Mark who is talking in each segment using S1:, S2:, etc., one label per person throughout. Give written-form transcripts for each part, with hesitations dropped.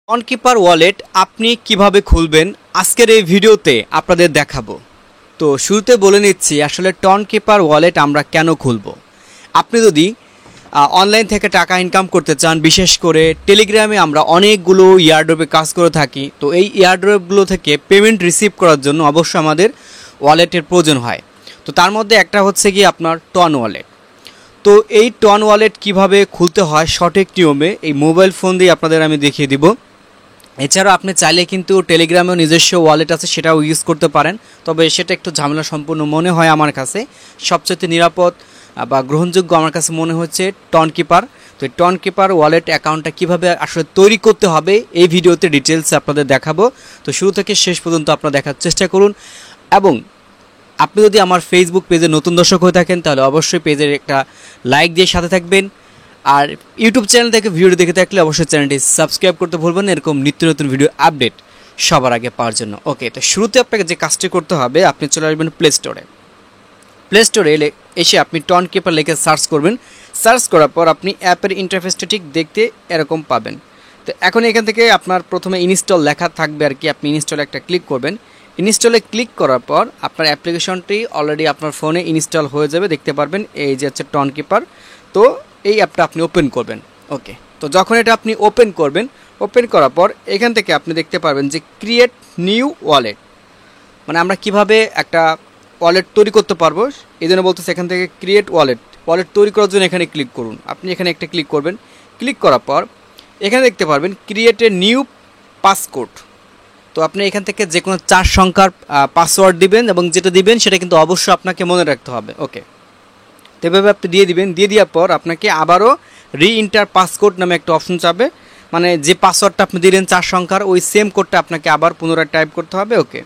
S1: Tonkeeper wallet আপনি কিভাবে খুলবেন আজকের এই ভিডিওতে আপনাদের দেখাবো। তো শুরুতে বলে নিচ্ছি আসলে টনকিপার ওয়ালেট আমরা কেন খুলব। আপনি যদি অনলাইন থেকে টাকা ইনকাম করতে চান, বিশেষ করে টেলিগ্রামে আমরা অনেকগুলো ইয়ারড্রপে কাজ করে থাকি, তো এই ইয়ারড্রপগুলো থেকে পেমেন্ট রিসিভ করার জন্য অবশ্যই আমাদের ওয়ালেটের প্রয়োজন হয়। তো তার মধ্যে একটা হচ্ছে কি আপনার টন ওয়ালেট। তো এই টন ওয়ালেট কিভাবে খুলতে হয় সঠিক নিয়মে এই মোবাইল ফোন দিয়ে আপনাদের আমি দেখিয়ে দিব। এছাড়াও আপনি চাইলে কিন্তু টেলিগ্রামেও নিজস্ব ওয়ালেট আছে, সেটাও ইউজ করতে পারেন, তবে সেটা একটু ঝামেলা সম্পূর্ণ মনে হয় আমার কাছে। সবচেয়ে নিরাপদ বা গ্রহণযোগ্য আমার কাছে মনে হচ্ছে টনকিপার। তো এই টনকিপার ওয়ালেট অ্যাকাউন্টটা কীভাবে আসলে তৈরি করতে হবে এই ভিডিওতে ডিটেলসে আপনাদের দেখাবো। তো শুরু থেকে শেষ পর্যন্ত আপনারা দেখার চেষ্টা করুন, এবং আপনি যদি আমার ফেসবুক পেজে নতুন দর্শক হয়ে থাকেন তাহলে অবশ্যই পেজের একটা লাইক দিয়ে সাথে থাকবেন, আর ইউটিউব চ্যানেল থেকে ভিডিও দেখে থাকলে অবশ্যই চ্যানেলটি সাবস্ক্রাইব করতে ভুলবেন না এরকম নিত্য নতুন ভিডিও আপডেট সবার আগে পাওয়ার জন্য। ওকে, তো শুরুতে আপনাকে যে কাজটি করতে হবে, আপনি চলে আসবেন প্লে স্টোরে এসে আপনি টনকিপার লিখে সার্চ করবেন। সার্চ করার পর আপনি অ্যাপের ইন্টারফেসটা ঠিক দেখতে এরকম পাবেন। তো এখন এখান থেকে আপনার প্রথমে ইনস্টল লেখা থাকবে আর কি, আপনি ইনস্টলে একটা ক্লিক করবেন। ইনস্টলে ক্লিক করার পর আপনার অ্যাপ্লিকেশনটি অলরেডি আপনার ফোনে ইনস্টল হয়ে যাবে, দেখতে পারবেন এই যে হচ্ছে টনকিপার। তো এই অ্যাপটা আপনি ওপেন করবেন। ওকে, তো যখন এটা আপনি ওপেন করবেন, ওপেন করার পর এখান থেকে আপনি দেখতে পারবেন যে ক্রিয়েট নিউ ওয়ালেট, মানে আমরা কিভাবে একটা ওয়ালেট তৈরি করতে পারবো এই জন্য বলতেছে এখান থেকে ক্রিয়েট ওয়ালেট তৈরি করার জন্য এখানে ক্লিক করুন। আপনি এখানে একটা ক্লিক করবেন। ক্লিক করার পর এখানে দেখতে পারবেন ক্রিয়েট এ নিউ পাসকোড। তো আপনি এখান থেকে যে কোনো 4 সংখ্যার পাসওয়ার্ড দিবেন, এবং যেটা দিবেন সেটা কিন্তু অবশ্যই আপনাকে মনে রাখতে হবে। ওকে, তো এভাবে আপনি দিয়ে দিবেন। দিয়ে দেওয়ার পর আপনাকে আবারও রিএন্টার পাসকোড নামে একটা অপশন চাবে, মানে যে পাসওয়ার্ডটা আপনি দিলেন 4 সংখ্যার ওই সেম কোডটা আপনাকে আবার পুনরায় টাইপ করতে হবে। ওকে,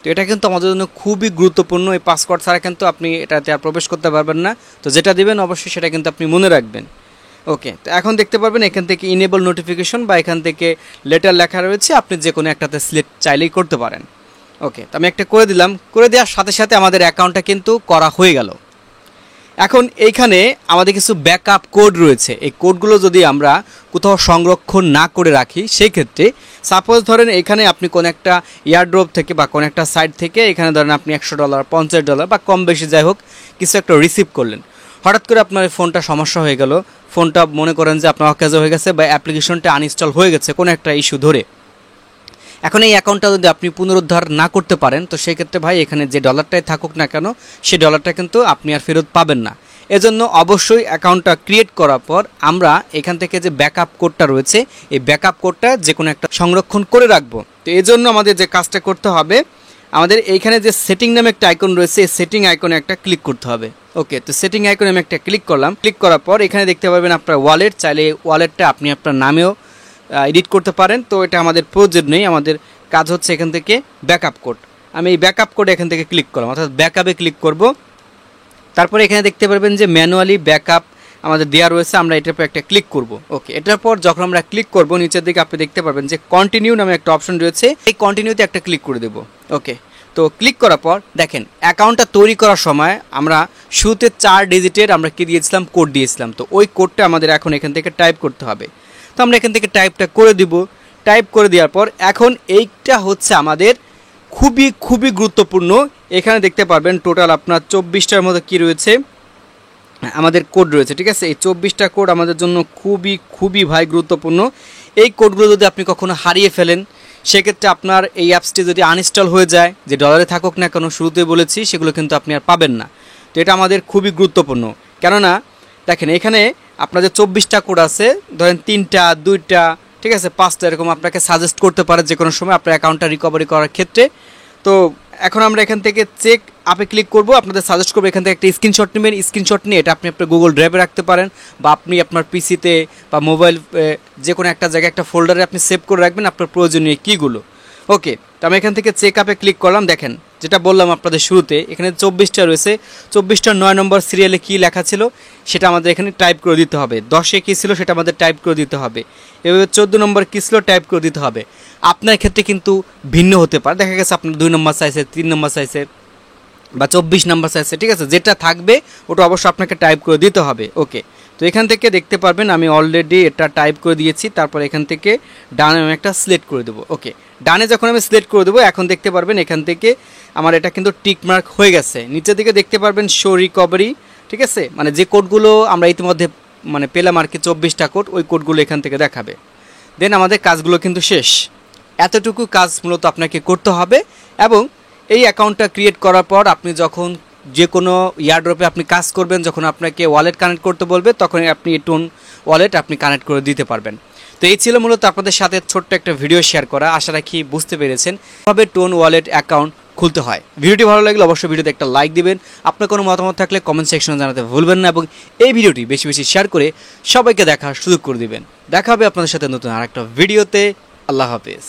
S1: তো এটা কিন্তু আমাদের জন্য খুবই গুরুত্বপূর্ণ। এই পাসওয়ার্ড ছাড়া কিন্তু আপনি এটাতে আর প্রবেশ করতে পারবেন না। তো যেটা দিবেন অবশ্যই সেটা কিন্তু আপনি মনে রাখবেন। ওকে, তো এখন দেখতে পারবেন এখান থেকে ইনেবল নোটিফিকেশন বা এখান থেকে লেটার লেখা রয়েছে, আপনি যে কোনো একটাতে সিলেক্ট চাইলেই করতে পারেন। ওকে, তো আমি একটা করে দিলাম। করে দেওয়ার সাথে সাথে আমাদের অ্যাকাউন্টটা কিন্তু করা হয়ে গেল। এখন এইখানে আমাদের কিছু ব্যাকআপ কোড রয়েছে। এই কোডগুলো যদি আমরা কোথাও সংরক্ষণ না করে রাখি, সেই ক্ষেত্রে সাপোজ ধরেন এখানে আপনি কোনো একটা এয়ারড্রপ থেকে বা কোনো একটা সাইট থেকে এখানে ধরেন আপনি $100, $50 বা কম বেশি যাই হোক কিছু একটা রিসিভ করলেন। হঠাৎ করে আপনার ফোনটা সমস্যা হয়ে গেল, ফোনটা মনে করেন যে আপনার অকেজো হয়ে গেছে বা অ্যাপ্লিকেশনটা আনইনস্টল হয়ে গেছে কোনো একটা ইস্যু ধরে। এখন এই অ্যাকাউন্টটা যদি আপনি পুনরুদ্ধার না করতে পারেন, তো সেই ক্ষেত্রে ভাই এখানে যে ডলারটাই থাকুক না কেন সেই ডলারটা কিন্তু আপনি আর ফেরত পাবেন না। এজন্য অবশ্যই অ্যাকাউন্টটা ক্রিয়েট করার পর আমরা এখান থেকে যে ব্যাকআপ কোডটা রয়েছে এই ব্যাকআপ কোডটা যে কোনো একটা সংরক্ষণ করে রাখবো। তো এই জন্য আমাদের যে কাজটা করতে হবে, আমাদের এইখানে যে সেটিং নামে একটা আইকন রয়েছে এই সেটিং আইকনে একটা ক্লিক করতে হবে। ওকে, তো সেটিং আইকনে আমি একটা ক্লিক করলাম। ক্লিক করার পর এখানে দেখতে পারবেন আপনার ওয়ালেট, চাইলে ওয়ালেটটা আপনি আপনার নামেও এডিট করতে পারেন। তো এটা আমাদের প্রয়োজন নেই, আমাদের কাজ হচ্ছে এখান থেকে ব্যাকআপ কোড। আমি এই ব্যাকআপ কোডে এখান থেকে ক্লিক করলাম, অর্থাৎ ব্যাকআপে ক্লিক করব। তারপরে এখানে দেখতে পারবেন যে ম্যানুয়ালি ব্যাকআপ আমাদের দেওয়া রয়েছে, আমরা এটার পর একটা ক্লিক করব। ওকে, এটার পর যখন আমরা ক্লিক করব নিচের দিকে আপনি দেখতে পারবেন যে কন্টিনিউ নামে একটা অপশন রয়েছে, এই কন্টিনিউতে একটা ক্লিক করে দেব। ওকে, তো ক্লিক করার পর দেখেন অ্যাকাউন্টটা তৈরি করার সময় আমরা শুরুতে 4 ডিজিটের আমরা কি দিয়েছিলাম, কোড দিয়েছিলাম। তো ওই কোডটা আমাদের এখন এখান থেকে টাইপ করতে হবে। তো আমরা এখান থেকে টাইপটা করে দিব। টাইপ করে দেওয়ার পর এখন এইটা হচ্ছে আমাদের খুবই গুরুত্বপূর্ণ। এখানে দেখতে পারবেন টোটাল আপনার 24টার মতো কি রয়েছে আমাদের কোড রয়েছে, ঠিক আছে। এই 24টা কোড আমাদের জন্য খুবই ভাই গুরুত্বপূর্ণ। এই কোডগুলো যদি আপনি কখনো হারিয়ে ফেলেন, সেক্ষেত্রে আপনার এই অ্যাপসটি যদি আনইনস্টল হয়ে যায়, যে ডলারে থাকুক না কেন শুরুতেই বলেছি, সেগুলো কিন্তু আপনি আর পাবেন না। তো এটা আমাদের খুবই গুরুত্বপূর্ণ, কেননা দেখেন এখানে আপনার যে 24টা কোড আছে, ধরেন 3টা 2টা ঠিক আছে 5টা এরকম আপনাকে সাজেস্ট করতে পারে যে কোনো সময় আপনার অ্যাকাউন্টটা রিকভারি করার ক্ষেত্রে। তো এখন আমরা এখান থেকে চেক আপে ক্লিক করব, আপনাদের সাজেস্ট করবো এখান থেকে একটা স্ক্রিনশট নেবেন। স্ক্রিনশট নিয়ে এটা আপনি আপনার গুগল ড্রাইভে রাখতে পারেন, বা আপনি আপনার পিসিতে বা মোবাইল যে কোনো একটা জায়গায় একটা ফোল্ডারে আপনি সেভ করে রাখবেন আপনার প্রয়োজনীয় কীগুলো। ওকে, তো আমি এখান থেকে চেক আপে ক্লিক করলাম। দেখেন যেটা বললাম আপনাদের শুরুতে, এখানে 24টা রয়েছে। 24টার 9 নম্বর সিরিয়ালে কী লেখা ছিল সেটা আমাদের এখানে টাইপ করে দিতে হবে। 10-এ কী ছিল সেটা আমাদের টাইপ করে দিতে হবে। এভাবে 14 নম্বর কী ছিল টাইপ করে দিতে হবে। আপনার ক্ষেত্রে কিন্তু ভিন্ন হতে পারে, দেখা গেছে আপনার 2 নম্বর চাইছে, 3 নম্বর চাইছে বা 24 নম্বর চাইছে, ঠিক আছে। যেটা থাকবে ওটা অবশ্যই আপনাকে টাইপ করে দিতে হবে। ওকে, তো এখান থেকে দেখতে পারবেন আমি অলরেডি এটা টাইপ করে দিয়েছি। তারপর এখান থেকে ডানে আমি একটা সিলেক্ট করে দেবো। ওকে, ডানে যখন আমি সিলেক্ট করে দেবো এখন দেখতে পারবেন এখান থেকে আমার এটা কিন্তু টিক মার্ক হয়ে গেছে। নিচের দিকে দেখতে পারবেন শো রিকভারি, ঠিক আছে, মানে যে কোডগুলো আমরা ইতিমধ্যে মানে পেলাম আর কি 24টা কোড, ওই কোডগুলো এখান থেকে দেখাবে। দেন আমাদের কাজগুলো কিন্তু শেষ। এতটুকু কাজ মূলত আপনাকে করতে হবে এবং এই অ্যাকাউন্টটা ক্রিয়েট করার পর আপনি যখন যে কোনো ইয়ারড্রপে আপনি কাজ করবেন, যখন আপনাকে ওয়ালেট কানেক্ট করতে বলবে তখন আপনি এই টোন ওয়ালেট আপনি কানেক্ট করে দিতে পারবেন। তো এই ছিল মূলত আপনাদের সাথে ছোট্ট একটা ভিডিও শেয়ার করা। আশা রাখি বুঝতে পেরেছেন কীভাবে টোন ওয়ালেট অ্যাকাউন্ট খুলতে হয়। ভিডিওটি ভালো লাগলে অবশ্যই ভিডিওতে একটা লাইক দিবেন। আপনার কোনো মতামত থাকলে কমেন্ট সেকশনে জানাতে ভুলবেন না এবং এই ভিডিওটি বেশি বেশি শেয়ার করে সবাইকে দেখার সুযোগ করে দিবেন। দেখা হবে আপনাদের সাথে নতুন আরেকটা ভিডিওতে। আল্লাহ হাফেজ।